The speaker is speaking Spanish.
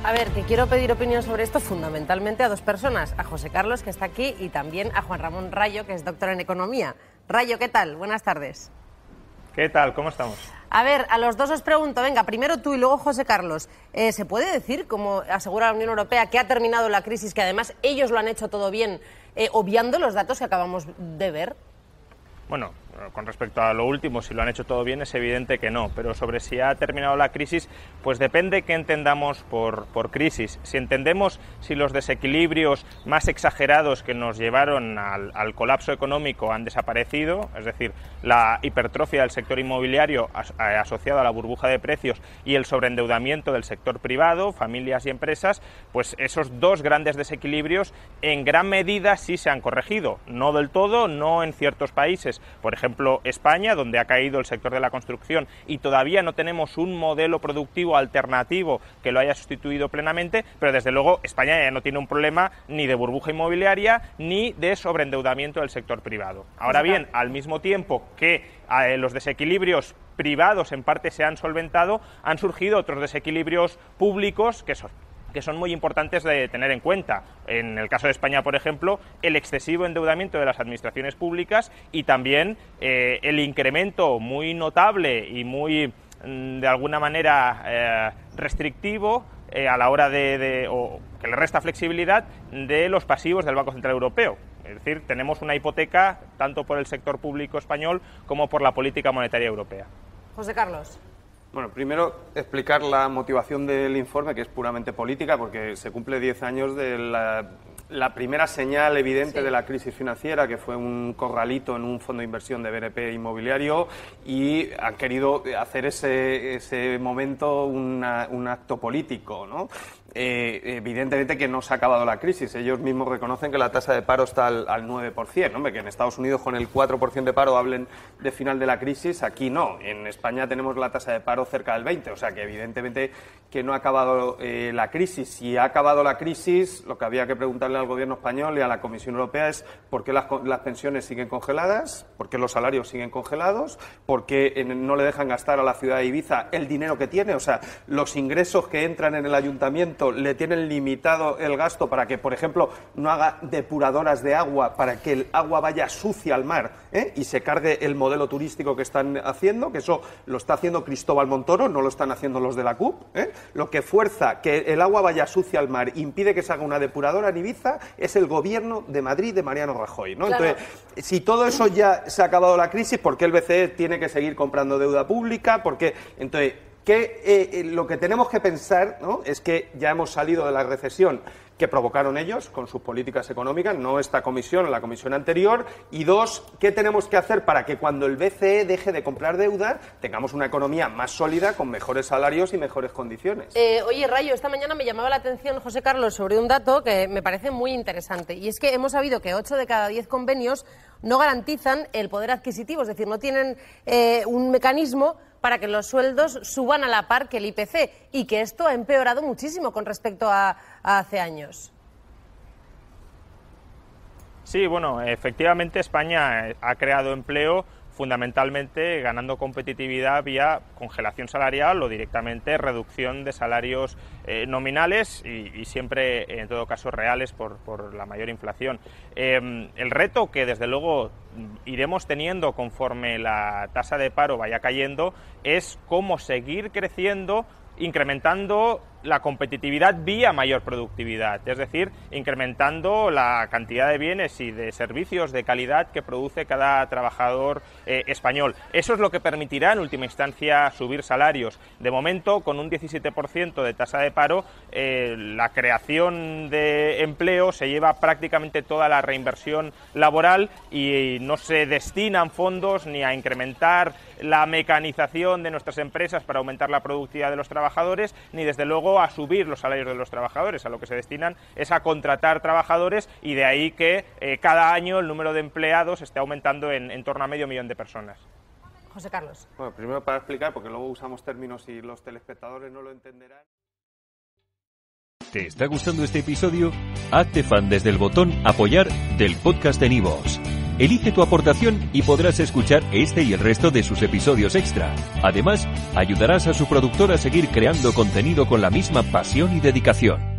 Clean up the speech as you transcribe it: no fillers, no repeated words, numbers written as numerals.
A ver, que quiero pedir opinión sobre esto fundamentalmente a dos personas, a José Carlos, que está aquí, y también a Juan Ramón Rayo, que es doctor en Economía. Rayo, ¿qué tal? Buenas tardes. ¿Qué tal? ¿Cómo estamos? A ver, a los dos os pregunto, venga, primero tú y luego José Carlos, ¿se puede decir, como asegura la Unión Europea, que ha terminado la crisis, que además ellos lo han hecho todo bien, obviando los datos que acabamos de ver? Bueno, con respecto a lo último, si lo han hecho todo bien, es evidente que no, pero sobre si ha terminado la crisis, pues depende qué entendamos por crisis. Si entendemos si los desequilibrios más exagerados que nos llevaron al colapso económico han desaparecido, es decir, la hipertrofia del sector inmobiliario asociada a la burbuja de precios y el sobreendeudamiento del sector privado, familias y empresas, pues esos dos grandes desequilibrios en gran medida sí se han corregido, no del todo, no en ciertos países, por ejemplo España, donde ha caído el sector de la construcción y todavía no tenemos un modelo productivo alternativo que lo haya sustituido plenamente, pero desde luego España ya no tiene un problema ni de burbuja inmobiliaria ni de sobreendeudamiento del sector privado. Ahora bien, al mismo tiempo que los desequilibrios privados en parte se han solventado, han surgido otros desequilibrios públicos que son muy importantes de tener en cuenta. En el caso de España, por ejemplo, el excesivo endeudamiento de las administraciones públicas y también el incremento muy notable y muy, de alguna manera, restrictivo a la hora o que le resta flexibilidad de los pasivos del Banco Central Europeo. Es decir, tenemos una hipoteca tanto por el sector público español como por la política monetaria europea. José Carlos. Bueno, primero explicar la motivación del informe, que es puramente política, porque se cumple 10 años de la primera señal evidente de la crisis financiera, que fue un corralito en un fondo de inversión de BNP inmobiliario, y han querido hacer ese momento un acto político, ¿no? Evidentemente que no se ha acabado la crisis. Ellos mismos reconocen que la tasa de paro está al 9%. Hombre, que en Estados Unidos con el 4% de paro hablen de final de la crisis, aquí no. En España tenemos la tasa de paro cerca del 20%. O sea que evidentemente que no ha acabado la crisis. Si ha acabado la crisis, lo que había que preguntarle al Gobierno español y a la Comisión Europea es por qué las pensiones siguen congeladas, por qué los salarios siguen congelados, por qué no le dejan gastar a la ciudad de Ibiza el dinero que tiene. O sea, los ingresos que entran en el ayuntamiento le tienen limitado el gasto para que, por ejemplo, no haga depuradoras de agua para que el agua vaya sucia al mar y se cargue el modelo turístico que están haciendo, que eso lo está haciendo Cristóbal Montoro, no lo están haciendo los de la CUP. Lo que fuerza que el agua vaya sucia al mar, impide que se haga una depuradora en Ibiza, es el Gobierno de Madrid de Mariano Rajoy, ¿no? Claro. Entonces, si todo eso ya se ha acabado la crisis, ¿por qué el BCE tiene que seguir comprando deuda pública? ¿Por qué? Entonces, lo que tenemos que pensar, ¿no?, es que ya hemos salido de la recesión que provocaron ellos con sus políticas económicas, no esta comisión, la comisión anterior, y dos, ¿qué tenemos que hacer para que cuando el BCE deje de comprar deuda tengamos una economía más sólida, con mejores salarios y mejores condiciones? Oye, Rayo, esta mañana me llamaba la atención, José Carlos, sobre un dato que me parece muy interesante, y es que hemos sabido que 8 de cada 10 convenios no garantizan el poder adquisitivo, es decir, no tienen un mecanismo para que los sueldos suban a la par que el IPC, y que esto ha empeorado muchísimo con respecto a hace años. Sí, bueno, efectivamente España ha creado empleo fundamentalmente ganando competitividad vía congelación salarial o directamente reducción de salarios nominales y siempre, en todo caso, reales por la mayor inflación. El reto que, desde luego, iremos teniendo conforme la tasa de paro vaya cayendo es cómo seguir creciendo, incrementando la competitividad vía mayor productividad, es decir, incrementando la cantidad de bienes y de servicios de calidad que produce cada trabajador español. Eso es lo que permitirá en última instancia subir salarios. De momento, con un 17% de tasa de paro, la creación de empleo se lleva prácticamente toda la reinversión laboral y no se destinan fondos ni a incrementar la mecanización de nuestras empresas para aumentar la productividad de los trabajadores, ni desde luego a subir los salarios de los trabajadores. A lo que se destinan es a contratar trabajadores, y de ahí que cada año el número de empleados esté aumentando en torno a 500.000 de personas. José Carlos. Bueno, primero para explicar, porque luego usamos términos y los telespectadores no lo entenderán. ¿Te está gustando este episodio? Hazte fan desde el botón Apoyar del podcast de Nivos. Elige tu aportación y podrás escuchar este y el resto de sus episodios extra. Además, ayudarás a su productor a seguir creando contenido con la misma pasión y dedicación.